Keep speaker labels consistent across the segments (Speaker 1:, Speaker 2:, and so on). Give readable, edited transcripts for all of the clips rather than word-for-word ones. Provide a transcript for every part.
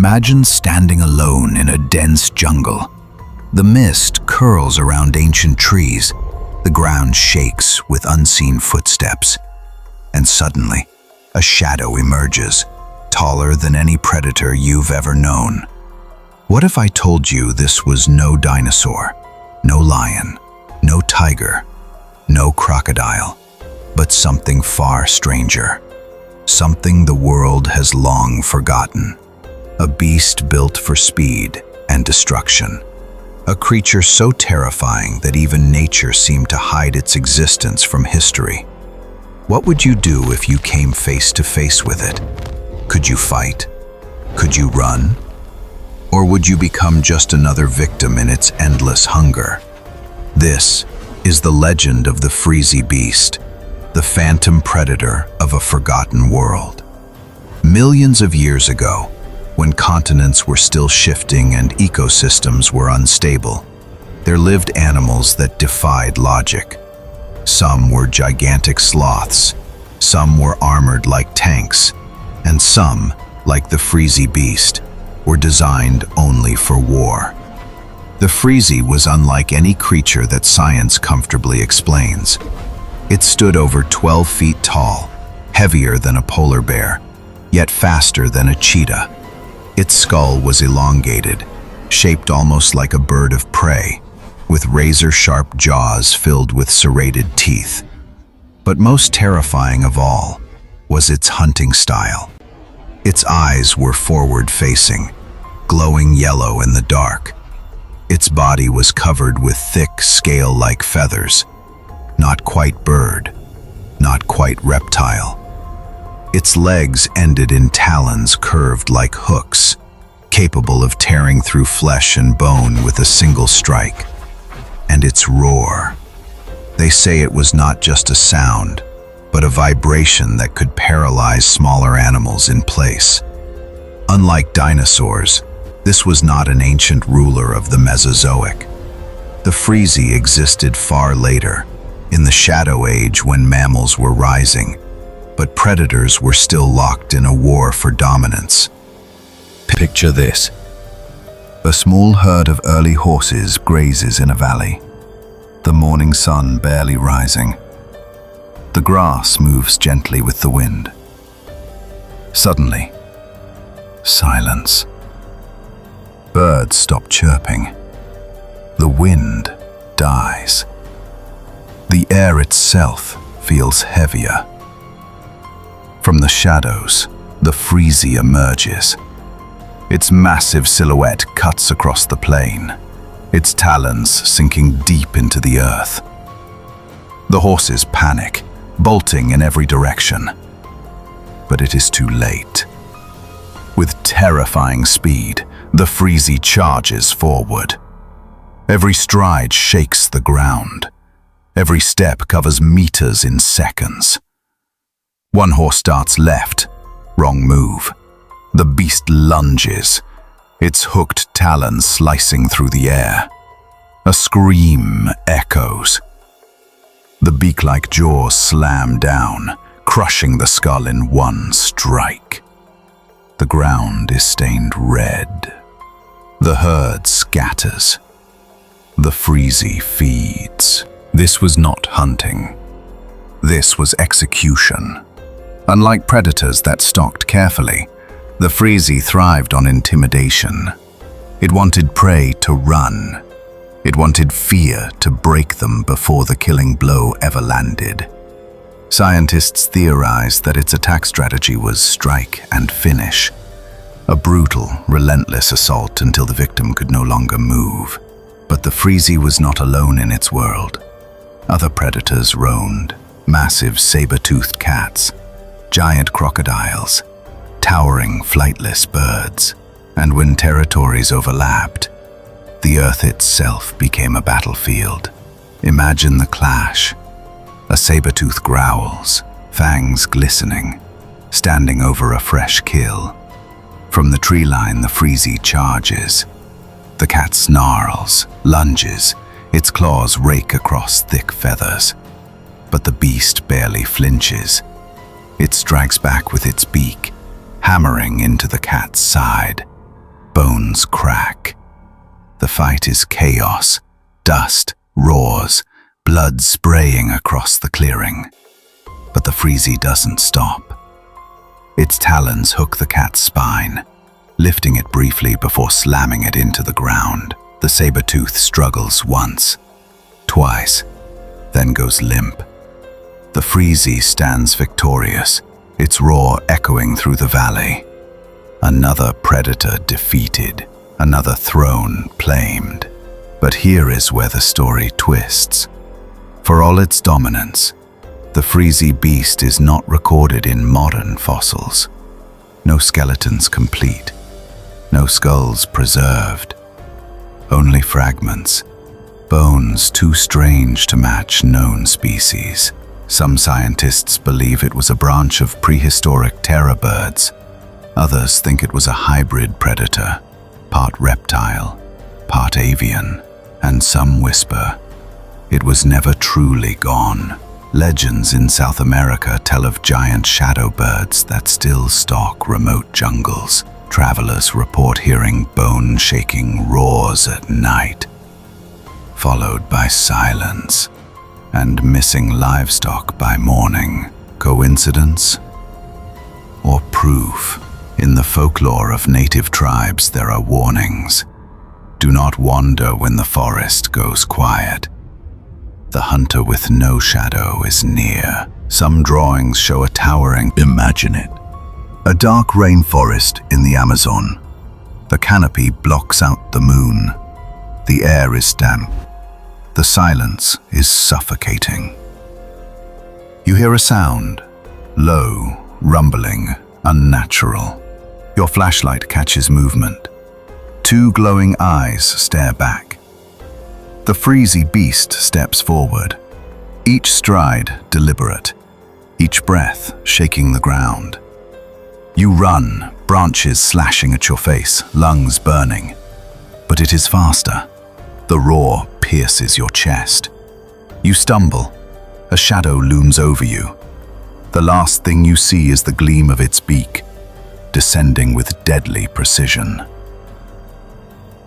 Speaker 1: Imagine standing alone in a dense jungle. The mist curls around ancient trees, the ground shakes with unseen footsteps, and suddenly, a shadow emerges, taller than any predator you've ever known. What if I told you this was no dinosaur, no lion, no tiger, no crocodile, but something far stranger? Something the world has long forgotten. A beast built for speed and destruction. A creature so terrifying that even nature seemed to hide its existence from history. What would you do if you came face to face with it? Could you fight? Could you run? Or would you become just another victim in its endless hunger? This is the legend of the Frzi Beast, the phantom predator of a forgotten world. Millions of years ago, when continents were still shifting and ecosystems were unstable, there lived animals that defied logic. Some were gigantic sloths, some were armored like tanks, and some, like the Frzi Beast, were designed only for war. The Frzi was unlike any creature that science comfortably explains. It stood over 12 feet tall, heavier than a polar bear, yet faster than a cheetah. Its skull was elongated, shaped almost like a bird of prey, with razor-sharp jaws filled with serrated teeth. But most terrifying of all was its hunting style. Its eyes were forward-facing, glowing yellow in the dark. Its body was covered with thick, scale-like feathers. Not quite bird, not quite reptile. Its legs ended in talons curved like hooks, capable of tearing through flesh and bone with a single strike. And its roar. They say it was not just a sound, but a vibration that could paralyze smaller animals in place. Unlike dinosaurs, this was not an ancient ruler of the Mesozoic. The Frzi existed far later, in the Shadow Age when mammals were rising, but predators were still locked in a war for dominance. Picture this. A small herd of early horses grazes in a valley, the morning sun barely rising. The grass moves gently with the wind. Suddenly, silence. Birds stop chirping. The wind dies. The air itself feels heavier. From the shadows, the Frzi emerges. Its massive silhouette cuts across the plain, its talons sinking deep into the earth. The horses panic, bolting in every direction. But it is too late. With terrifying speed, the Frzi charges forward. Every stride shakes the ground. Every step covers meters in seconds. One horse starts left, wrong move. The beast lunges, its hooked talons slicing through the air. A scream echoes. The beak-like jaws slam down, crushing the skull in one strike. The ground is stained red. The herd scatters. The Frzi feeds. This was not hunting. This was execution. Unlike predators that stalked carefully, the Frzi thrived on intimidation. It wanted prey to run. It wanted fear to break them before the killing blow ever landed. Scientists theorized that its attack strategy was strike and finish, a brutal, relentless assault until the victim could no longer move. But the Frzi was not alone in its world. Other predators roamed, massive saber-toothed cats, giant crocodiles, towering flightless birds, and when territories overlapped, the earth itself became a battlefield. Imagine the clash. A saber-tooth growls, fangs glistening, standing over a fresh kill. From the tree line, the Frzi charges. The cat snarls, lunges, its claws rake across thick feathers. But the beast barely flinches. It strikes back with its beak, hammering into the cat's side. bones crack. The fight is chaos, dust, roars, blood spraying across the clearing. But the Frzi doesn't stop. Its talons hook the cat's spine, lifting it briefly before slamming it into the ground. The saber-tooth struggles once, twice, then goes limp. The Frzi stands victorious, its roar echoing through the valley. Another predator defeated, another throne claimed. But here is where the story twists. For all its dominance, the Frzi Beast is not recorded in modern fossils. No skeletons complete, no skulls preserved. Only fragments, bones too strange to match known species. Some scientists believe it was a branch of prehistoric terror birds. Others think it was a hybrid predator, part reptile, part avian, and some whisper it was never truly gone. Legends in South America tell of giant shadow birds that still stalk remote jungles. Travelers report hearing bone-shaking roars at night, followed by silence, and missing livestock by morning. Coincidence or proof? In the folklore of native tribes, there are warnings. Do not wander when the forest goes quiet. The hunter with no shadow is near. Some drawings show a towering, imagine it, a dark rainforest in the Amazon. The canopy blocks out the moon. The air is damp. The silence is suffocating. You hear a sound, low, rumbling, unnatural. Your flashlight catches movement. Two glowing eyes stare back. The Frzi Beast steps forward, each stride deliberate, each breath shaking the ground. You run, branches slashing at your face, lungs burning. But it is faster. The roar pierces your chest. You stumble. A shadow looms over you. The last thing you see is the gleam of its beak, descending with deadly precision.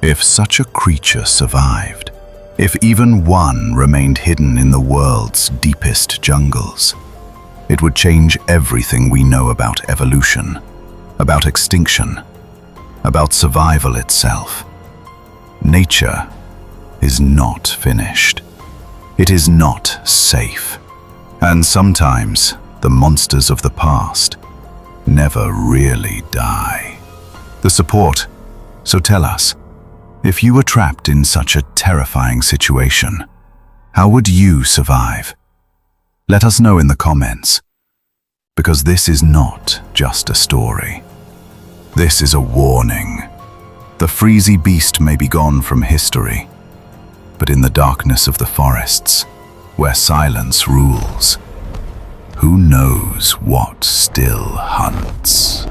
Speaker 1: If such a creature survived, if even one remained hidden in the world's deepest jungles, it would change everything we know about evolution, about extinction, about survival itself. Nature is not finished. It is not safe. And sometimes the monsters of the past never really die. The support. So tell us, if you were trapped in such a terrifying situation, how would you survive? Let us know in the comments, because this is not just a story. This is a warning. The Frzi Beast may be gone from history, but in the darkness of the forests, where silence rules, who knows what still hunts?